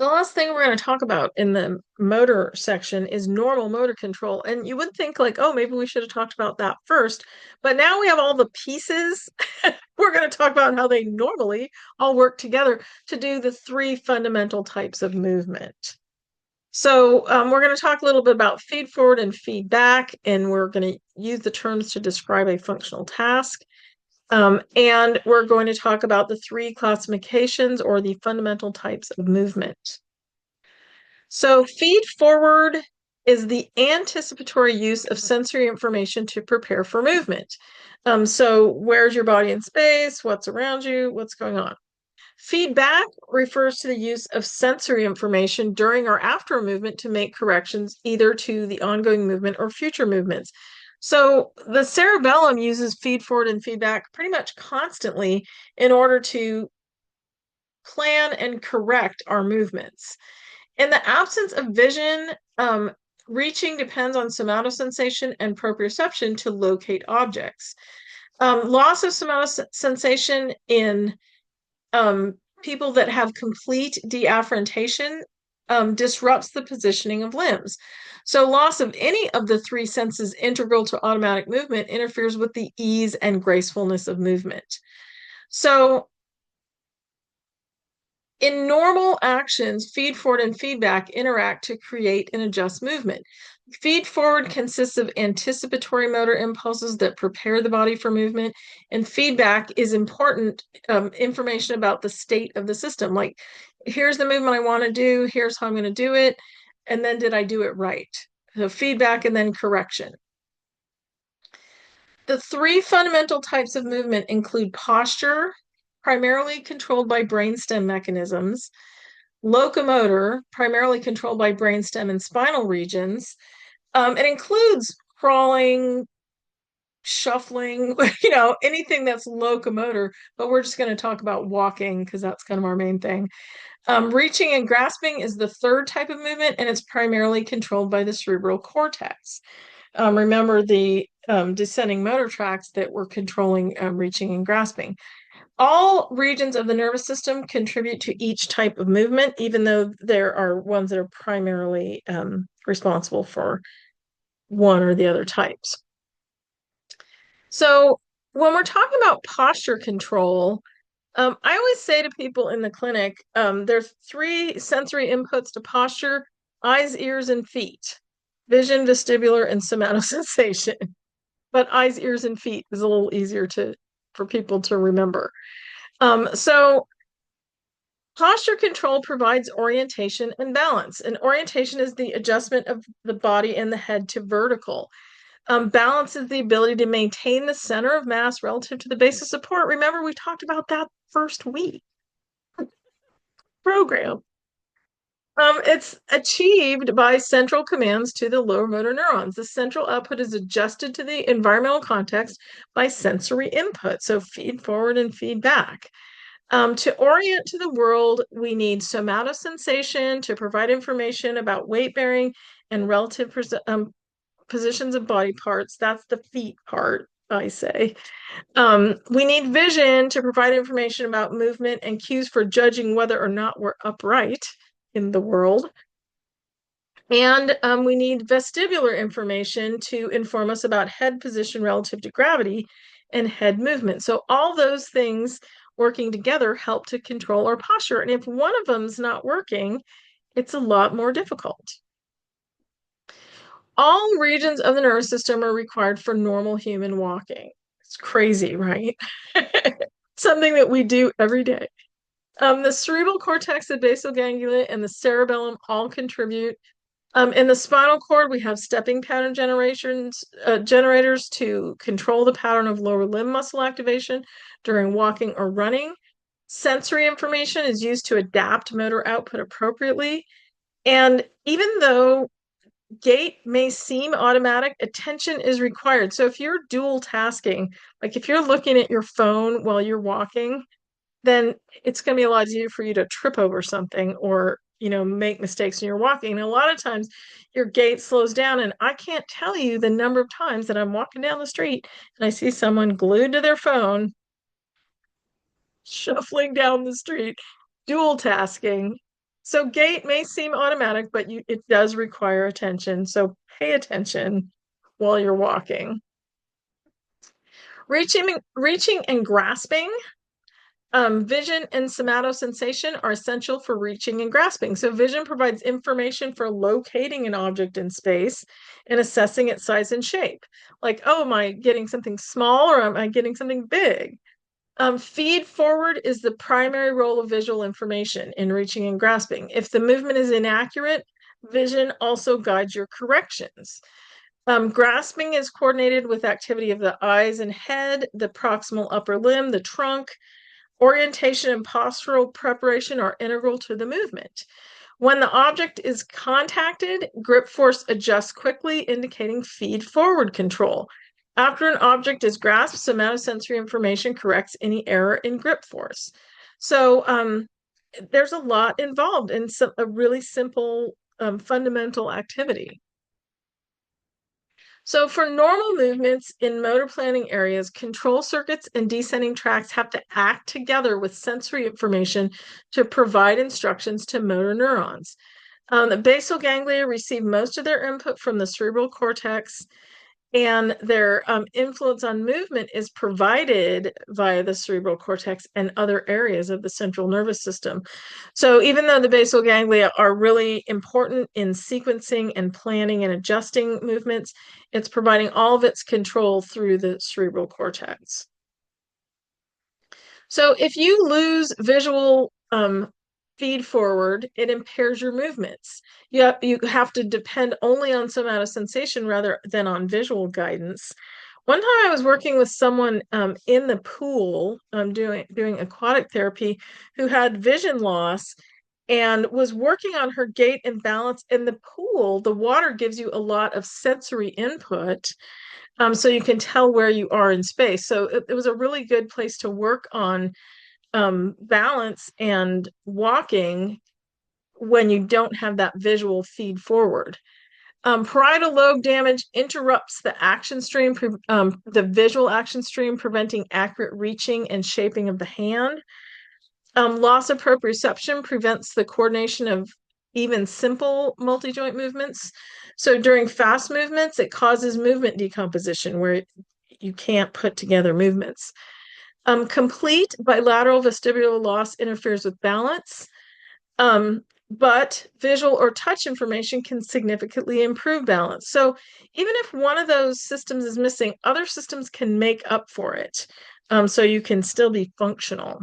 The last thing we're going to talk about in the motor section is normal motor control. And you would think like, oh, maybe we should have talked about that first. But now we have all the pieces. We're going to talk about how they normally all work together to do the three fundamental types of movement. So we're going to talk a little bit about feed forward and feedback, and we're going to use the terms to describe a functional task. And we're going to talk about the three classifications or the fundamental types of movement. So, feed forward is the anticipatory use of sensory information to prepare for movement. So, where's your body in space? What's around you? What's going on? Feedback refers to the use of sensory information during or after a movement to make corrections either to the ongoing movement or future movements. So the cerebellum uses feed forward and feedback pretty much constantly in order to plan and correct our movements. In the absence of vision, reaching depends on somatosensation and proprioception to locate objects. Loss of somatosensation in people that have complete deafferentation disrupts the positioning of limbs. So, loss of any of the three senses integral to automatic movement interferes with the ease and gracefulness of movement. So, in normal actions, feed forward and feedback interact to create and adjust movement. Feed forward consists of anticipatory motor impulses that prepare the body for movement, and feedback is important information about the state of the system. Like, here's the movement I want to do, here's how I'm going to do it, and then did I do it right? So, feedback and then correction. The three fundamental types of movement include posture, primarily controlled by brainstem mechanisms, locomotor, primarily controlled by brainstem and spinal regions. It includes crawling, shuffling, anything that's locomotor, but we're just going to talk about walking because that's kind of our main thing. Reaching and grasping is the third type of movement, and it's primarily controlled by the cerebral cortex. Remember the descending motor tracts that were controlling reaching and grasping. All regions of the nervous system contribute to each type of movement, even though there are ones that are primarily responsible for one or the other types. So, when we're talking about posture control, I always say to people in the clinic, there's three sensory inputs to posture: eyes, ears, and feet. Vision, vestibular, and somatosensation. But eyes, ears, and feet is a little easier for people to remember. So posture control provides orientation and balance. And orientation is the adjustment of the body and the head to vertical. Balance is the ability to maintain the center of mass relative to the base of support. Remember, we talked about that first week program. It's achieved by central commands to the lower motor neurons. The central output is adjusted to the environmental context by sensory input, so feed forward and feed back. To orient to the world, we need somatosensation to provide information about weight bearing and relative positions of body parts. That's the feet part, I say. We need vision to provide information about movement and cues for judging whether or not we're upright in the world. And we need vestibular information to inform us about head position relative to gravity and head movement. So all those things working together help to control our posture. And if one of them's not working, it's a lot more difficult. All regions of the nervous system are required for normal human walking. It's crazy, right? Something that we do every day. The cerebral cortex, the basal ganglia, and the cerebellum all contribute. In the spinal cord, we have stepping pattern generators to control the pattern of lower limb muscle activation during walking or running. Sensory information is used to adapt motor output appropriately. And even though gait may seem automatic, attention is required. So if you're dual tasking, like if you're looking at your phone while you're walking, then it's going to be a lot easier for you to trip over something or make mistakes when you're walking. And a lot of times your gait slows down, and I can't tell you the number of times that I'm walking down the street and I see someone glued to their phone shuffling down the street, dual tasking. So gait may seem automatic, but it does require attention. So pay attention while you're walking. Reaching and grasping. Vision and somatosensation are essential for reaching and grasping. So vision provides information for locating an object in space and assessing its size and shape. Like, oh, am I getting something small or am I getting something big? Feed forward is the primary role of visual information in reaching and grasping. If the movement is inaccurate, vision also guides your corrections. Grasping is coordinated with activity of the eyes and head, the proximal upper limb, the trunk. Orientation and postural preparation are integral to the movement. When the object is contacted, grip force adjusts quickly, indicating feed forward control. After an object is grasped, somatosensory information corrects any error in grip force. So there's a lot involved in a really simple fundamental activity. So for normal movements in motor planning areas, control circuits and descending tracts have to act together with sensory information to provide instructions to motor neurons. The basal ganglia receive most of their input from the cerebral cortex, and their influence on movement is provided via the cerebral cortex and other areas of the central nervous system. So even though the basal ganglia are really important in sequencing and planning and adjusting movements, it's providing all of its control through the cerebral cortex. So if you lose visual feed forward, it impairs your movements. You have to depend only on somatosensation rather than on visual guidance. One time I was working with someone in the pool doing aquatic therapy who had vision loss and was working on her gait and balance in the pool. The water gives you a lot of sensory input, so you can tell where you are in space. So it was a really good place to work on balance and walking when you don't have that visual feed forward. Parietal lobe damage interrupts the action stream, the visual action stream, preventing accurate reaching and shaping of the hand. Loss of proprioception prevents the coordination of even simple multi-joint movements. So during fast movements, it causes movement decomposition where you can't put together movements. Complete bilateral vestibular loss interferes with balance, but visual or touch information can significantly improve balance. So even if one of those systems is missing, other systems can make up for it. So you can still be functional.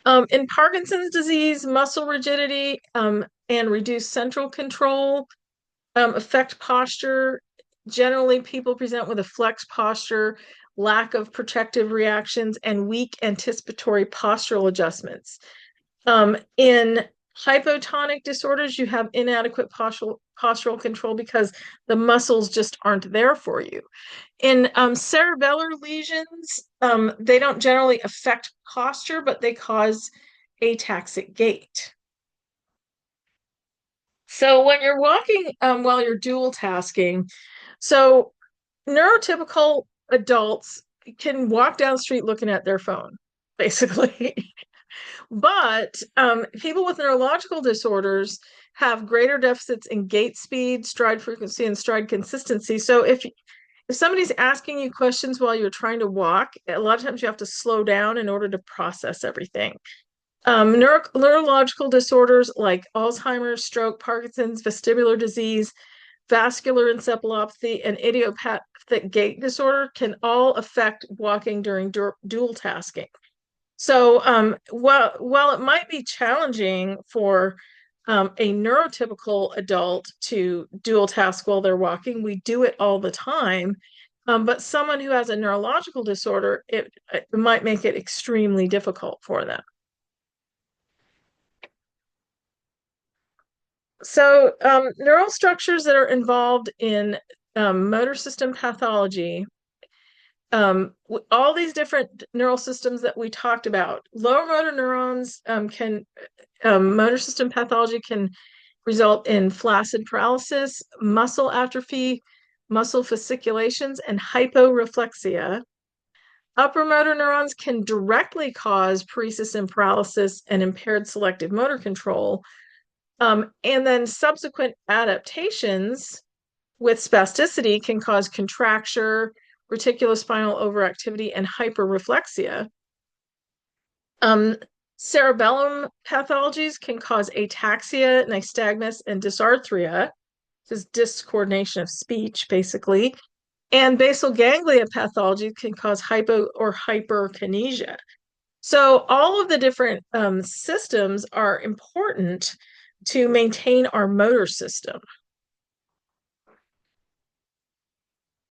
In Parkinson's disease, muscle rigidity and reduced central control affect posture. Generally, people present with a flex posture, lack of protective reactions, and weak anticipatory postural adjustments. In hypotonic disorders, you have inadequate postural control because the muscles just aren't there for you. In cerebellar lesions, they don't generally affect posture, but they cause ataxic gait. So when you're walking while you're dual tasking, so neurotypical adults can walk down the street looking at their phone, basically. But people with neurological disorders have greater deficits in gait speed, stride frequency, and stride consistency. So if somebody's asking you questions while you're trying to walk, a lot of times you have to slow down in order to process everything. Neurological disorders like Alzheimer's, stroke, Parkinson's, vestibular disease, vascular encephalopathy, and idiopathic gait disorder can all affect walking during dual tasking. So while it might be challenging for a neurotypical adult to dual task while they're walking, we do it all the time. But someone who has a neurological disorder, it might make it extremely difficult for them. So neural structures that are involved in motor system pathology, all these different neural systems that we talked about, lower motor neurons motor system pathology can result in flaccid paralysis, muscle atrophy, muscle fasciculations, and hyporeflexia. Upper motor neurons can directly cause paresis and paralysis and impaired selective motor control. And then subsequent adaptations with spasticity can cause contracture, reticulospinal overactivity, and hyperreflexia. Um, Cerebellum pathologies can cause ataxia, nystagmus, and dysarthria. This is discoordination of speech, basically. And basal ganglia pathology can cause hypo or hyperkinesia. So all of the different systems are important to maintain our motor system.